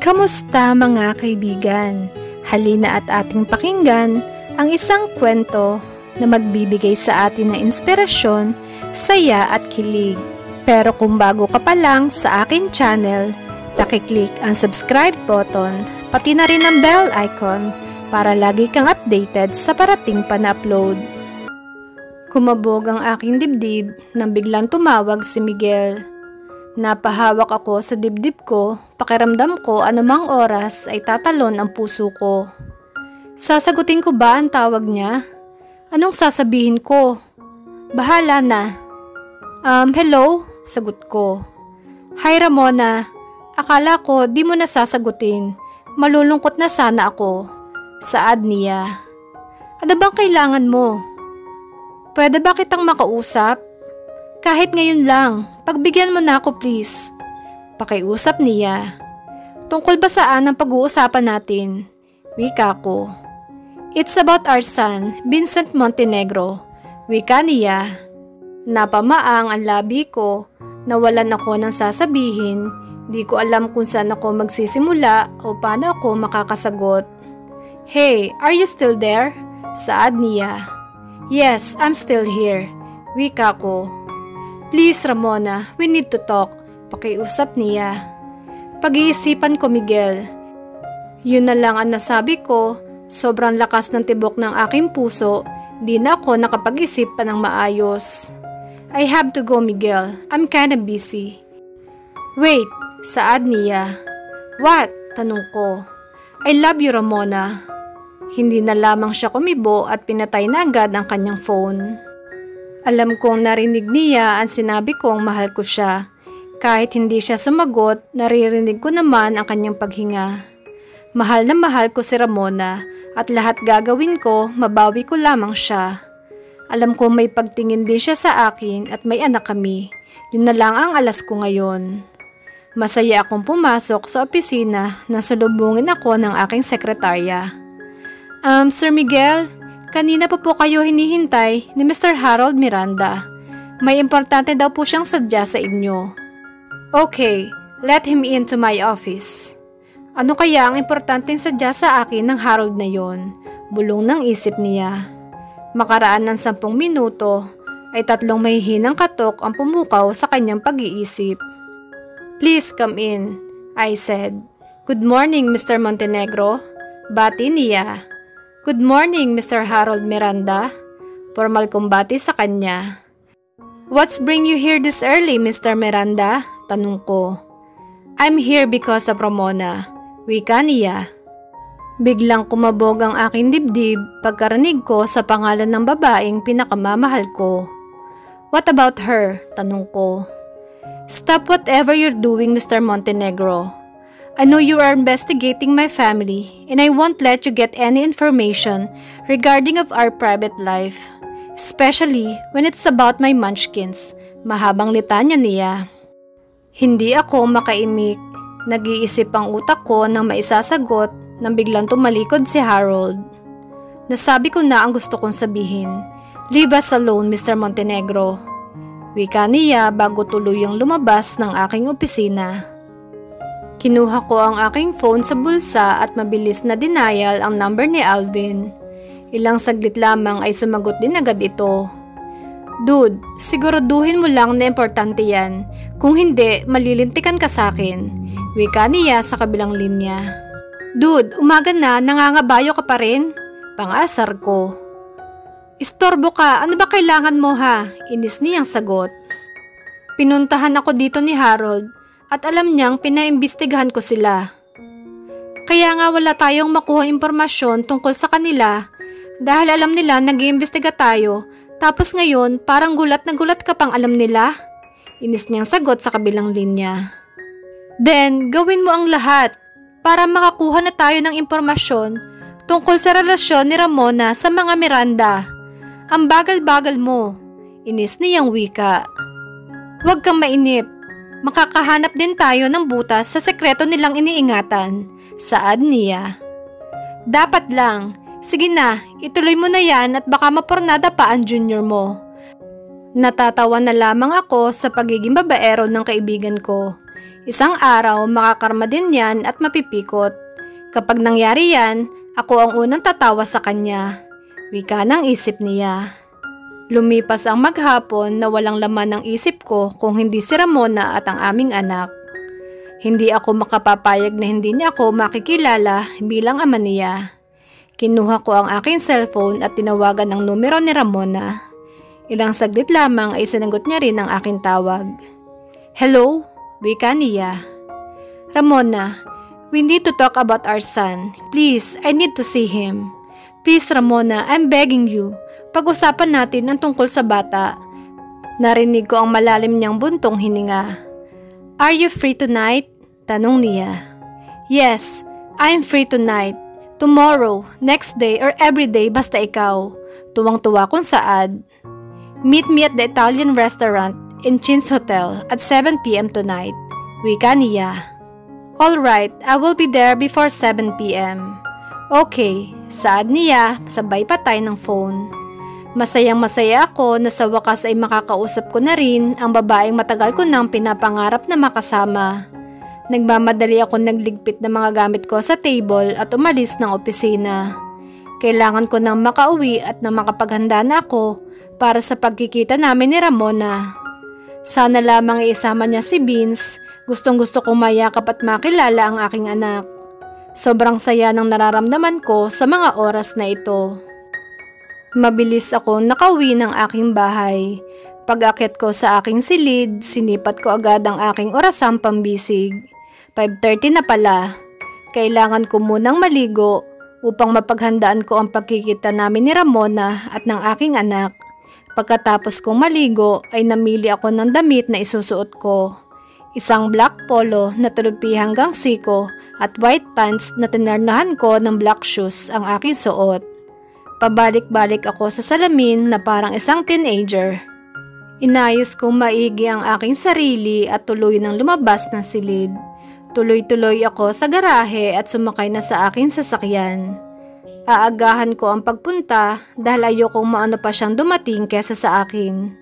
Kamusta mga kaibigan? Halina at ating pakinggan ang isang kwento na magbibigay sa atin ng inspirasyon, saya at kilig. Pero kung bago ka pa lang sa aking channel, paki-click ang subscribe button, pati na rin ang bell icon para lagi kang updated sa parating pa na upload. Kumabog ang aking dibdib nang biglang tumawag si Miguel. Napahawak ako sa dibdib ko, pakiramdam ko anumang oras ay tatalon ang puso ko. Sasagutin ko ba ang tawag niya? Anong sasabihin ko? Bahala na. Hello? Sagot ko. Hi Ramona, akala ko di mo na sasagutin. Malulungkot na sana ako. Saad niya. Ano bang kailangan mo? Pwede ba kitang makausap? Kahit ngayon lang, pagbigyan mo na ako please. Pakiusap niya. Tungkol ba saan ang pag-uusapan natin? Wika ko. It's about our son, Vincent Montenegro. Wika niya. Napamaang ang labi ko, nawalan ako ng sasabihin, di ko alam kung saan ako magsisimula o paano ako makakasagot. Hey, are you still there? Saad niya. Yes, I'm still here. Wika ko. Please Ramona, we need to talk. Pakiusap niya. Pag-iisipan ko Miguel. Yun na lang ang nasabi ko, sobrang lakas ng tibok ng aking puso, di na ako nakapag-isip pa ng maayos. I have to go Miguel, I'm kinda busy. Wait, saad niya. What? Tanong ko. I love you Ramona. Hindi na lamang siya kumibo at pinatay na agad ang kanyang phone. Alam kong narinig niya ang sinabi kong mahal ko siya. Kahit hindi siya sumagot, naririnig ko naman ang kanyang paghinga. Mahal na mahal ko si Ramona at lahat gagawin ko, mabawi ko lamang siya. Alam ko may pagtingin din siya sa akin at may anak kami. Yun na lang ang alas ko ngayon. Masaya akong pumasok sa opisina na salubungin ako ng aking sekretarya. Sir Miguel, kanina pa po kayo hinihintay ni Mr. Harold Miranda. May importante daw po siyang sadya sa inyo. Okay, let him into my office. Ano kaya ang importanteng sadya sa akin ng Harold na yon? Bulong ng isip niya. Makaraan ng 10 minuto, ay 3 mahihinang katok ang pumukaw sa kanyang pag-iisip. Please come in, I said. Good morning, Mr. Montenegro. Bati niya. Good morning, Mr. Harold Miranda. Formal kong bati sa kanya. What's bring you here this early, Mr. Miranda? Tanong ko. I'm here because of Ramona. Wika niya. Biglang kumabog ang aking dibdib pagkarinig ko sa pangalan ng babaeng pinakamamahal ko. What about her? Tanong ko. Stop whatever you're doing, Mr. Montenegro. I know you are investigating my family and I won't let you get any information regarding of our private life, especially when it's about my munchkins. Mahabang litanya niya. Hindi ako makaimik. Nag-iisip ang utak ko nang maisasagot nang biglang tumalikod si Harold. Nasabi ko na ang gusto kong sabihin. Leave us alone, Mr. Montenegro. Wika niya bago tuluyang lumabas ng aking opisina. Kinuha ko ang aking phone sa bulsa at mabilis na denial ang number ni Alvin. Ilang saglit lamang ay sumagot din agad ito. Dude, siguraduhin mo lang na importante yan. Kung hindi, malilintikan ka sa akin. Wika niya sa kabilang linya. Dude, umaga na, nangangabayo ka pa rin? Pang-asar ko. Istorbo ka, ano ba kailangan mo ha? Inis niyang sagot. Pinuntahan ako dito ni Harold. At alam niyang pinaimbestigahan ko sila. Kaya nga wala tayong makuha impormasyon tungkol sa kanila dahil alam nila nag-iimbestiga tayo tapos ngayon parang gulat na gulat ka pang alam nila. Inis niyang sagot sa kabilang linya. Then, gawin mo ang lahat para makakuha na tayo ng impormasyon tungkol sa relasyon ni Ramona sa mga Miranda. Ang bagal-bagal mo. Inis niyang wika. Huwag kang mainip. Makakahanap din tayo ng butas sa sekreto nilang iniingatan. Saad niya. Dapat lang. Sige na, ituloy mo na yan at baka mapornada pa ang junior mo. Natatawa na lamang ako sa pagiging babaero ng kaibigan ko. Isang araw, makakarma din yan at mapipikot. Kapag nangyari yan, ako ang unang tatawa sa kanya. Wika ng isip niya. Lumipas ang maghapon na walang laman ng isip ko kung hindi si Ramona at ang aming anak. Hindi ako makapapayag na hindi niya ako makikilala bilang ama niya. Kinuha ko ang aking cellphone at tinawagan ang numero ni Ramona. Ilang saglit lamang ay sinagot niya rin ang aking tawag. Hello? Wika niya. Ramona, we need to talk about our son. Please, I need to see him. Please Ramona, I'm begging you. Pag-usapan natin ang tungkol sa bata. Narinig ko ang malalim niyang buntong hininga. Are you free tonight? Tanong niya. Yes, I'm free tonight. Tomorrow, next day, or every day basta ikaw. Tuwang-tuwa kung saad. Meet me at the Italian restaurant in Chin's Hotel at 7 p.m. tonight. Wika niya. Alright, I will be there before 7 p.m. Okay, saad niya, sabay patay ng phone. Masayang-masaya ako na sa wakas ay makakausap ko na rin ang babaeng matagal ko nang pinapangarap na makasama. Nagmamadali ako nagligpit ng mga gamit ko sa table at umalis ng opisina. Kailangan ko nang makauwi at nang makapaghanda na ako para sa pagkikita namin ni Ramona. Sana lamang iisama niya si Vince, gustong-gusto kong mayakap at makilala ang aking anak. Sobrang saya ng nararamdaman ko sa mga oras na ito. Mabilis ako nakauwi ng aking bahay. Pag-akyat ko sa aking silid, sinipat ko agad ang aking orasang pambisig. 5:30 na pala. Kailangan ko munang maligo upang mapaghandaan ko ang pagkikita namin ni Ramona at ng aking anak. Pagkatapos kong maligo ay namili ako ng damit na isusuot ko. Isang black polo na tulupi hanggang siko at white pants na tinarnahan ko ng black shoes ang aking suot. Pabalik-balik ako sa salamin na parang isang teenager. Inayos kong maigi ang aking sarili at tuloy nang lumabas ng silid. Tuloy-tuloy ako sa garahe at sumakay na sa aking sasakyan. Aagahan ko ang pagpunta dahil ayokong maano pa siyang dumating kesa sa akin.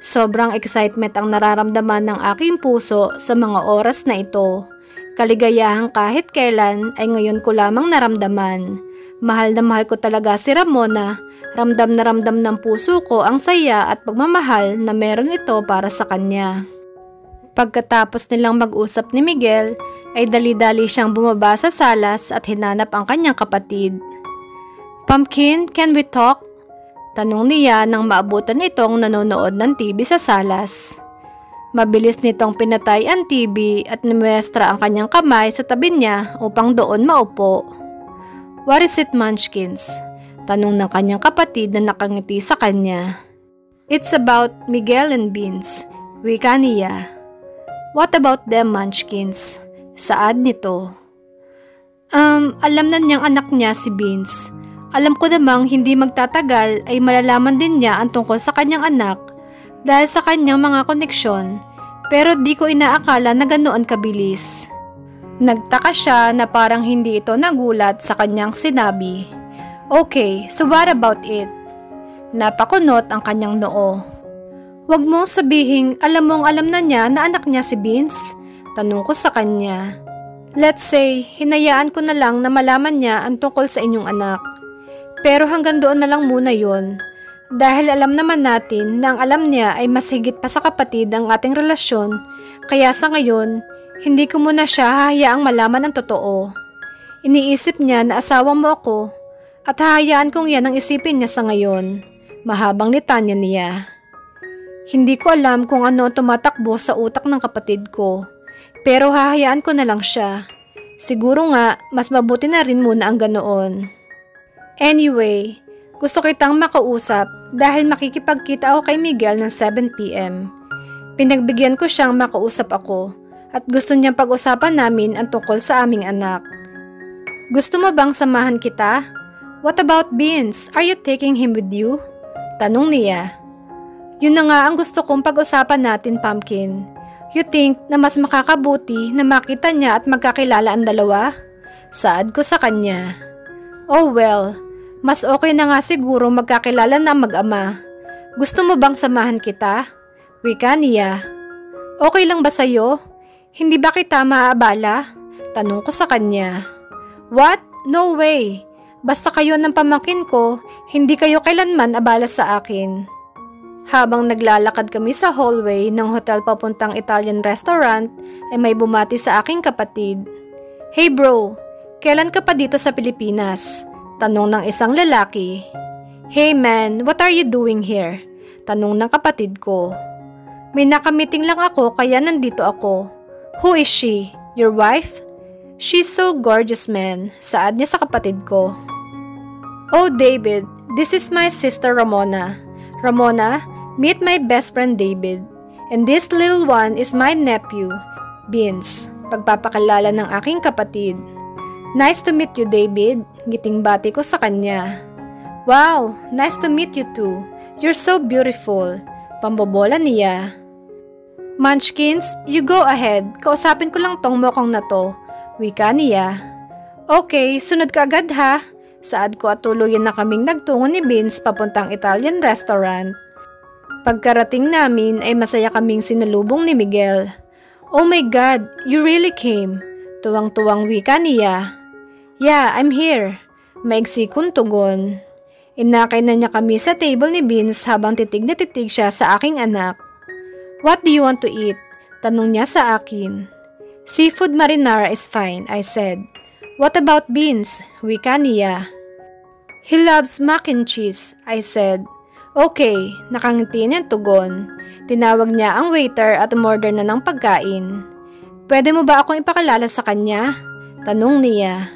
Sobrang excitement ang nararamdaman ng aking puso sa mga oras na ito. Kaligayahang kahit kailan ay ngayon ko lamang naramdaman. Mahal na mahal ko talaga si Ramona. Ramdam na ramdam ng puso ko ang saya at pagmamahal na meron ito para sa kanya. Pagkatapos nilang mag-usap ni Miguel, ay dali-dali siyang bumaba sa salas at hinanap ang kanyang kapatid. Pumpkin, can we talk? Tanong niya nang maabutan itong nanonood ng TV sa salas. Mabilis nitong pinatay ang TV at nimuestra ang kanyang kamay sa tabi niya upang doon maupo. What is it, Munchkins? Tanong ng kanyang kapatid na nakangiti sa kanya. It's about Miguel and Vince. Wika niya. What about them, Munchkins? Saad nito. Alam na niyang anak niya si Vince. Alam ko namang hindi magtatagal ay malalaman din niya ang tungkol sa kanyang anak dahil sa kanyang mga koneksyon, pero di ko inaakala na ganoon kabilis. Nagtaka siya na parang hindi ito nagulat sa kanyang sinabi. Okay, so what about it? Napakunot ang kanyang noo. Huwag mong sabihing alam mong alam na niya na anak niya si Vince. Tanong ko sa kanya. Let's say, hinayaan ko na lang na malaman niya ang tungkol sa inyong anak. Pero hanggang doon na lang muna yon. Dahil alam naman natin na ang alam niya ay mas higit pa sa kapatid ang ating relasyon, kaya sa ngayon, hindi ko muna siya hahayaang malaman ang totoo. Iniisip niya na asawa mo ako at hahayaan kong yan ang isipin niya sa ngayon. Mahabang litanya niya. Hindi ko alam kung ano tumatakbo sa utak ng kapatid ko, pero hahayaan ko na lang siya. Siguro nga, mas mabuti na rin muna ang ganoon. Anyway, gusto kitang makausap dahil makikipagkita ako kay Miguel ng 7 p.m. Pinagbigyan ko siyang makausap ako at gusto niyang pag-usapan namin ang tungkol sa aming anak. Gusto mo bang samahan kita? What about Vince? Are you taking him with you? Tanong niya. Yun na nga ang gusto kong pag-usapan natin, Pumpkin. You think na mas makakabuti na makita niya at magkakilala ang dalawa? Saad ko sa kanya. Oh well, mas okay na nga siguro magkakilala na mag-ama. Gusto mo bang samahan kita? Wika niya. Okay lang ba sa'yo? Hindi ba kita maaabala? Tanong ko sa kanya. What? No way! Basta kayo ng pamangkin ko, hindi kayo kailanman abala sa akin. Habang naglalakad kami sa hallway ng hotel papuntang Italian restaurant, ay may bumati sa aking kapatid. Hey bro, kailan ka pa dito sa Pilipinas? Tanong ng isang lalaki. Hey man, what are you doing here? Tanong ng kapatid ko. May nakamiting lang ako kaya nandito ako. Who is she? Your wife? She's so gorgeous man, saad niya sa kapatid ko. Oh David, this is my sister Ramona. Ramona, meet my best friend David. And this little one is my nephew, Vince. Pagpapakilala ng aking kapatid. Nice to meet you David, ngiting bati ko sa kanya. Wow, nice to meet you too. You're so beautiful. Pambobola niya. Munchkins, you go ahead. Kausapin ko lang tong mokong na to. Wika niya. Okay, sunod ka agad ha. Saad ko at tuluyan na kaming nagtungo ni Vince papuntang Italian restaurant. Pagkarating namin ay masaya kaming sinalubong ni Miguel. Oh my God, you really came. Tuwang-tuwang wika niya. Yeah, I'm here. Maigsi kong tugon. Inakay na niya kami sa table ni Vince habang titig na titig siya sa aking anak. What do you want to eat? Tanong niya sa akin. Seafood marinara is fine, I said. What about Vince? Wika niya. He loves mac and cheese, I said. Okay, nakangiti niyang tugon. Tinawag niya ang waiter at umorder na ng pagkain. Pwede mo ba akong ipakilala sa kanya? Tanong niya.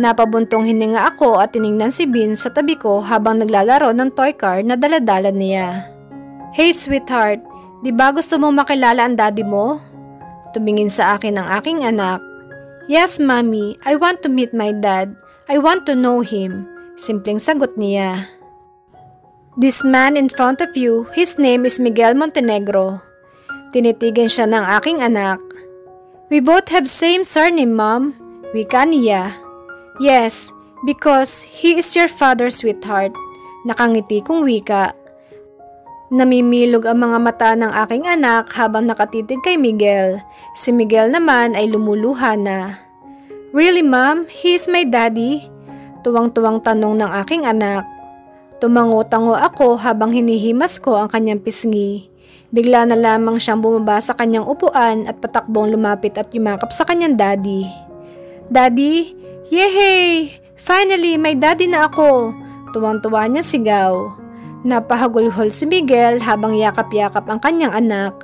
Napabuntong hininga ako at tiningnan si Vince sa tabi ko habang naglalaro ng toy car na daladala niya. Hey sweetheart, di ba gusto mong makilala ang daddy mo? Tumingin sa akin ang aking anak. Yes, mommy, I want to meet my dad. I want to know him. Simpleng sagot niya. This man in front of you, his name is Miguel Montenegro. Tinitigan siya ng aking anak. We both have same surname, mom. Wika niya. Yes, because he is your father's sweetheart. Nakangiti kong wika. Namimilog ang mga mata ng aking anak habang nakatitig kay Miguel. Si Miguel naman ay lumuluha na. Really, mom? He is my daddy? Tuwang-tuwang tanong ng aking anak. Tumango-tango ako habang hinihimas ko ang kanyang pisngi. Bigla na lamang siyang bumaba sa kanyang upuan at patakbong lumapit at yumakap sa kanyang daddy. Daddy? Yehey! Finally, may daddy na ako! Tuwang-tuwa niya sigaw. Napahagulhol si Miguel habang yakap-yakap ang kanyang anak.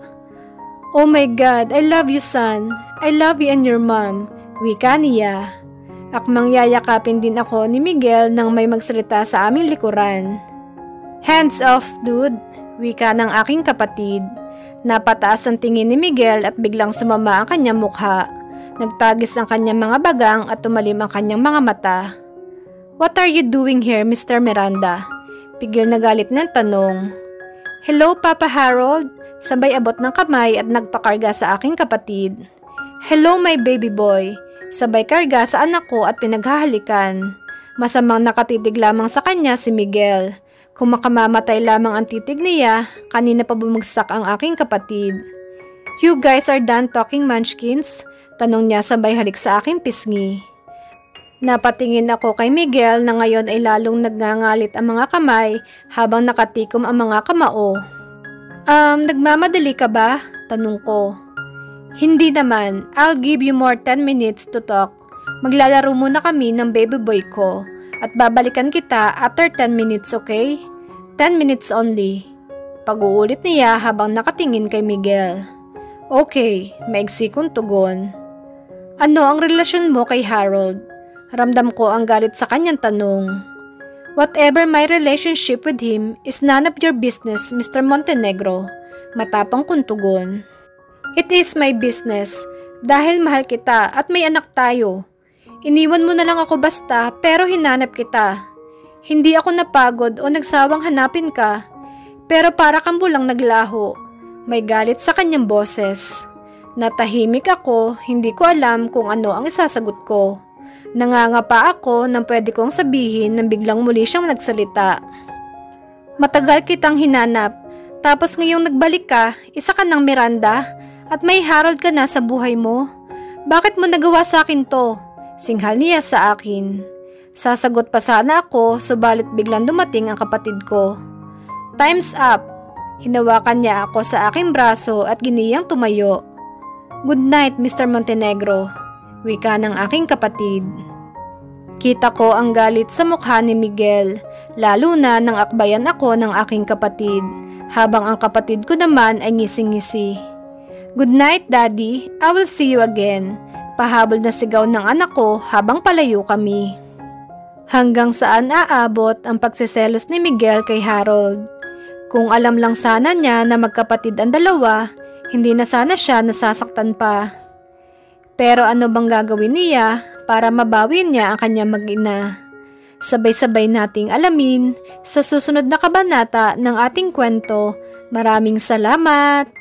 Oh my God, I love you son. I love you and your mom. Wika niya. Akmang yayakapin din ako ni Miguel nang may magsalita sa aming likuran. Hands off, dude. Wika ng aking kapatid. Napataas ang tingin ni Miguel at biglang sumama ang kanyang mukha. Nagtagis ang kanyang mga bagang at tumalim ang kanyang mga mata. What are you doing here, Mr. Miranda? Pigil na galit ng tanong. Hello, Papa Harold. Sabay abot ng kamay at nagpakarga sa aking kapatid. Hello, my baby boy. Sabay karga sa anak ko at pinaghahalikan. Masamang nakatitig lamang sa kanya si Miguel. Kung makamamatay lamang ang titig niya, kanina pa bumagsak ang aking kapatid. You guys are done talking, Munchkins? Tanong niya sabay halik sa aking pisngi. Napatingin ako kay Miguel na ngayon ay lalong nagngangalit ang mga kamay habang nakatikom ang mga kamao. Nagmamadali ka ba? Tanong ko. Hindi naman. I'll give you more 10 minutes to talk. Maglalaro muna kami ng baby boy ko at babalikan kita after 10 minutes, okay? 10 minutes only. Pag-uulit niya habang nakatingin kay Miguel. Okay, maigsi kong tugon. Ano ang relasyon mo kay Harold? Ramdam ko ang galit sa kanyang tanong. Whatever my relationship with him is none of your business, Mr. Montenegro. Matapang kong tugon. It is my business dahil mahal kita at may anak tayo. Iniwan mo na lang ako basta pero hinanap kita. Hindi ako napagod o nagsawang hanapin ka. Pero para kang bulang naglaho. May galit sa kanyang boses. Natahimik ako, hindi ko alam kung ano ang isasagot ko. Nangangapa ako nang pwede kong sabihin nang biglang muli siyang nagsalita. Matagal kitang hinanap, tapos ngayong nagbalik ka, isa ka ng Miranda. At may Harold ka na sa buhay mo? Bakit mo nagawa sa akin to? Singhal niya sa akin. Sasagot pa sana ako, subalit biglang dumating ang kapatid ko. Time's up. Hinawakan niya ako sa aking braso at giniyang tumayo. Good night, Mr. Montenegro, wika ng aking kapatid. Kita ko ang galit sa mukha ni Miguel, lalo na nang akbayan ako ng aking kapatid, habang ang kapatid ko naman ay ngising-ngisi. Good night, Daddy. I will see you again. Pahabol na sigaw ng anak ko habang palayo kami. Hanggang saan aabot ang pagseselos ni Miguel kay Harold? Kung alam lang sana niya na magkapatid ang dalawa, hindi na sana siya nasasaktan pa. Pero ano bang gagawin niya para mabawin niya ang kanyang mag-ina? Sabay-sabay nating alamin sa susunod na kabanata ng ating kwento. Maraming salamat!